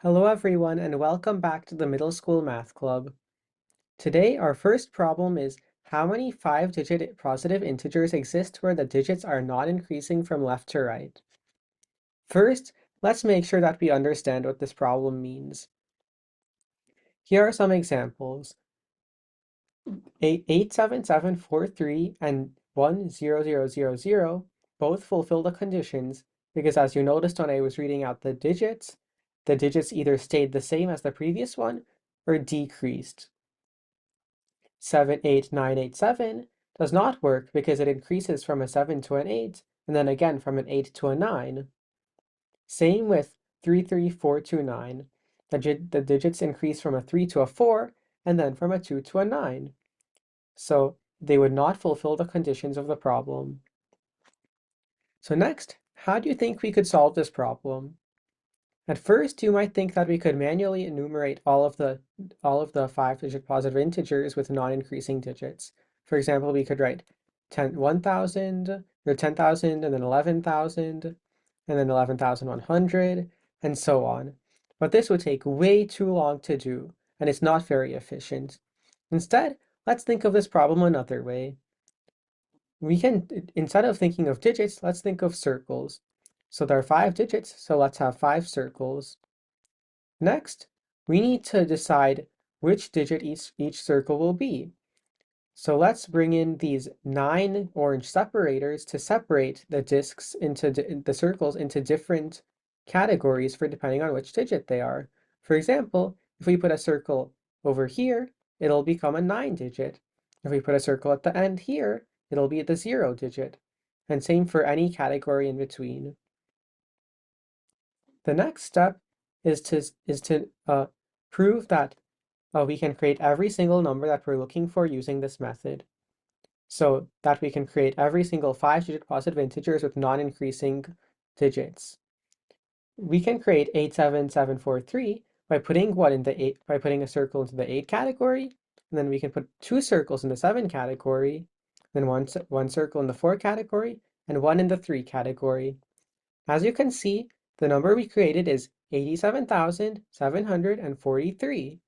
Hello everyone and welcome back to the Middle School Math Club. Today our first problem is how many 5-digit positive integers exist where the digits are not increasing from left to right? First, let's make sure that we understand what this problem means. Here are some examples. 87743 and 10000 both fulfill the conditions because as you noticed when I was reading out the digits either stayed the same as the previous one or decreased. 78987 does not work because it increases from a 7 to an 8 and then again from an 8 to a 9. Same with 33429. The digits increase from a 3 to a 4 and then from a 2 to a 9. So they would not fulfill the conditions of the problem. So next, how do you think we could solve this problem? At first, you might think that we could manually enumerate all of the 5-digit positive integers with non-increasing digits. For example, we could write 1,000 or 10,000 and then 11,000 and then 11,100 and so on. But this would take way too long to do, and it's not very efficient. Instead, let's think of this problem another way. We can, instead of thinking of digits, let's think of circles. So there are 5 digits, so let's have 5 circles. Next, we need to decide which digit each circle will be. So let's bring in these 9 orange separators to separate the discs into the circles into different categories for depending on which digit they are. For example, if we put a circle over here, it'll become a 9 digit. If we put a circle at the end here, it'll be the 0 digit. And same for any category in between. The next step is to prove that we can create every single number that we're looking for using this method. So that we can create every single 5-digit positive integers with non-increasing digits. We can create 87743 by putting a circle into the 8 category, and then we can put 2 circles in the 7 category, then one circle in the 4 category, and one in the 3 category. As you can see, the number we created is 87,743.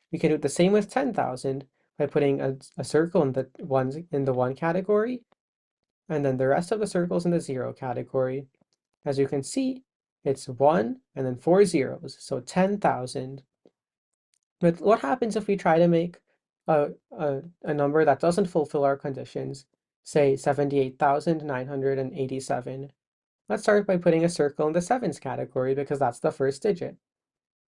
We can do the same with 10,000 by putting a circle in the 1 category, and then the rest of the circles in the 0 category. As you can see, it's 1 and then 4 zeros, so 10,000. But what happens if we try to make a number that doesn't fulfill our conditions, say 78,987? Let's start by putting a circle in the 7s category because that's the first digit.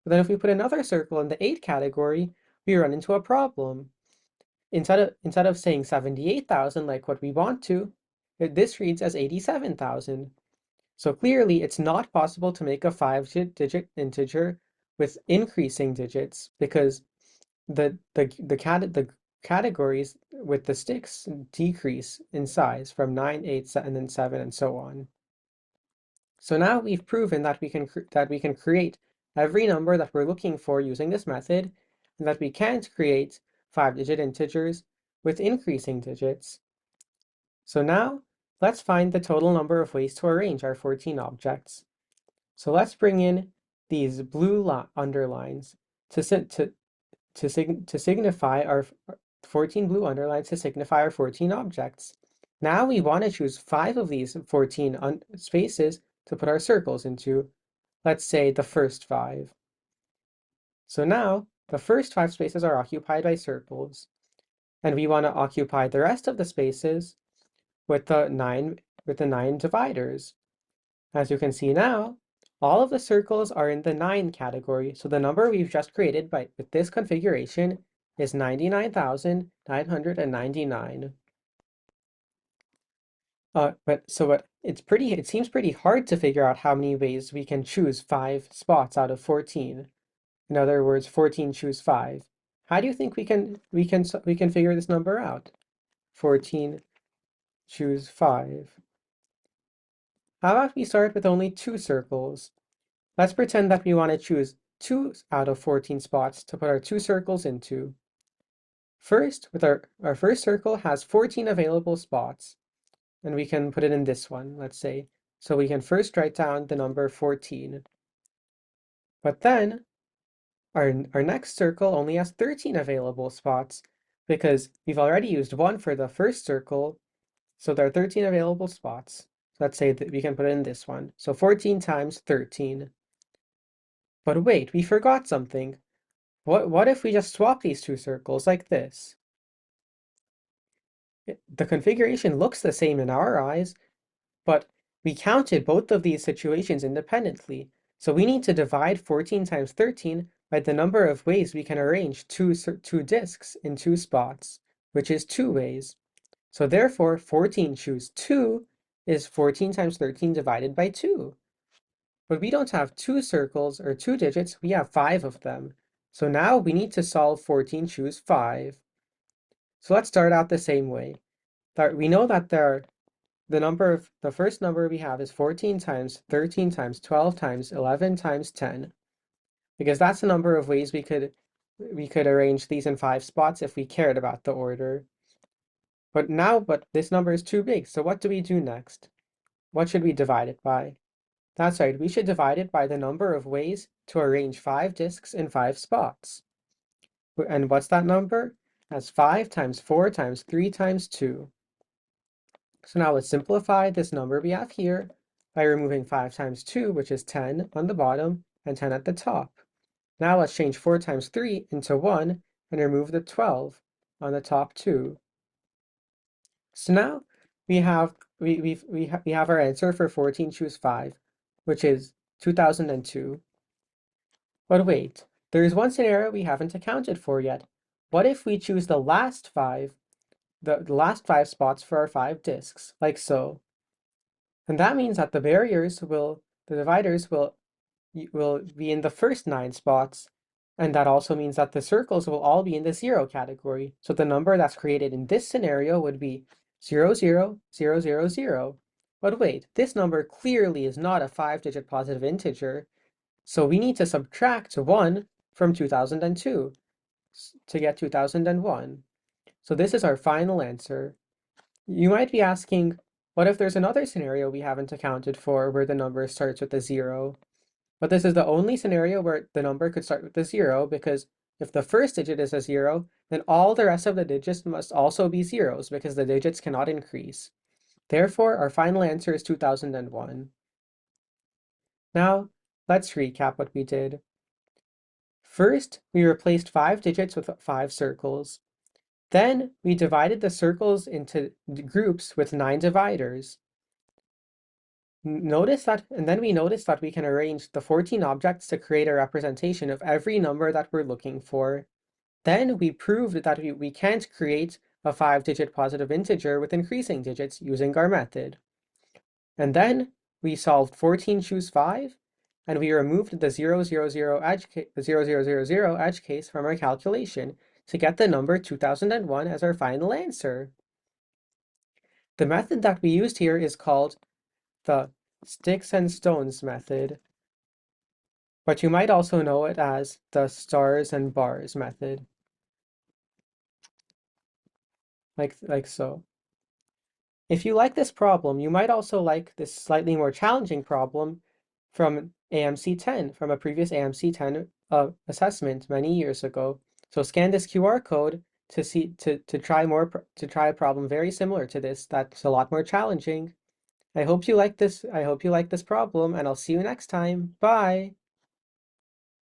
But then if we put another circle in the 8 category, we run into a problem. Instead of saying 78,000 like what we want to, this reads as 87,000. So clearly it's not possible to make a 5-digit integer with increasing digits because the categories with the sticks decrease in size from 9, 8, and then 7 and so on. So now we've proven that we can create every number that we're looking for using this method, and that we can't create 5-digit integers with increasing digits. So now let's find the total number of ways to arrange our 14 objects. So let's bring in these blue underlines to signify our 14 blue underlines to signify our 14 objects. Now we want to choose 5 of these 14 spaces to put our circles into, let's say the first 5. So now the first 5 spaces are occupied by circles, and we want to occupy the rest of the spaces with the 9 dividers. As you can see now, all of the circles are in the 9 category, so the number we've just created with this configuration is 99,999. It seems pretty hard to figure out how many ways we can choose 5 spots out of 14. In other words, 14 choose 5. How do you think we can figure this number out? 14 choose 5. How about we start with only 2 circles? Let's pretend that we want to choose 2 out of 14 spots to put our 2 circles into. First, with our first circle has 14 available spots, and we can put it in this one, let's say. So we can first write down the number 14. But then Our next circle only has 13 available spots because we've already used 1 for the first circle, so there are 13 available spots. So let's say that we can put it in this one. So 14 times 13. But wait, we forgot something. What if we just swap these two circles like this? The configuration looks the same in our eyes, but we counted both of these situations independently. So we need to divide 14 times 13 by the number of ways we can arrange two disks in two spots, which is 2 ways. So therefore, 14 choose 2 is 14 times 13 divided by 2. But we don't have 2 circles or 2 digits, we have 5 of them. So now we need to solve 14 choose 5. So let's start out the same way. We know that the first number we have is 14 times 13 times 12 times 11 times 10, because that's the number of ways we could arrange these in 5 spots if we cared about the order. But this number is too big, so what do we do next? What should we divide it by? That's right, we should divide it by the number of ways to arrange 5 disks in 5 spots. And what's that number? That's 5 times 4 times 3 times 2. So now let's simplify this number we have here by removing 5 times 2, which is 10 on the bottom, and 10 at the top. Now let's change 4 times 3 into 1 and remove the 12 on the top too. So now we have our answer for 14 choose 5, which is 2002. But wait, there is one scenario we haven't accounted for yet. What if we choose the last 5 spots for our 5 disks, like so? And that means that the dividers will be in the first 9 spots, and that also means that the circles will all be in the 0 category. So the number that's created in this scenario would be 0, 0, 0, 0, 0. But wait, this number clearly is not a 5-digit positive integer, so we need to subtract 1 from 2002 to get 2001. So this is our final answer. You might be asking, what if there's another scenario we haven't accounted for where the number starts with a 0? But this is the only scenario where the number could start with a 0, because if the first digit is a 0, then all the rest of the digits must also be zeros because the digits cannot increase. Therefore, our final answer is 2001. Now, let's recap what we did. First, we replaced 5 digits with 5 circles. Then, we divided the circles into groups with 9 dividers. And then we noticed that we can arrange the 14 objects to create a representation of every number that we're looking for. Then we proved that we can't create a 5-digit positive integer with increasing digits using our method. And then we solved 14 choose 5, and we removed the 0, 0, 0 edge case from our calculation to get the number 2001 as our final answer. The method that we used here is called the sticks and stones method, but you might also know it as the stars and bars method, like so. If you like this problem, you might also like this slightly more challenging problem from AMC 10, from a previous AMC 10 assessment many years ago. So scan this QR code to try a problem very similar to this that's a lot more challenging. I hope you like this problem, and I'll see you next time. Bye.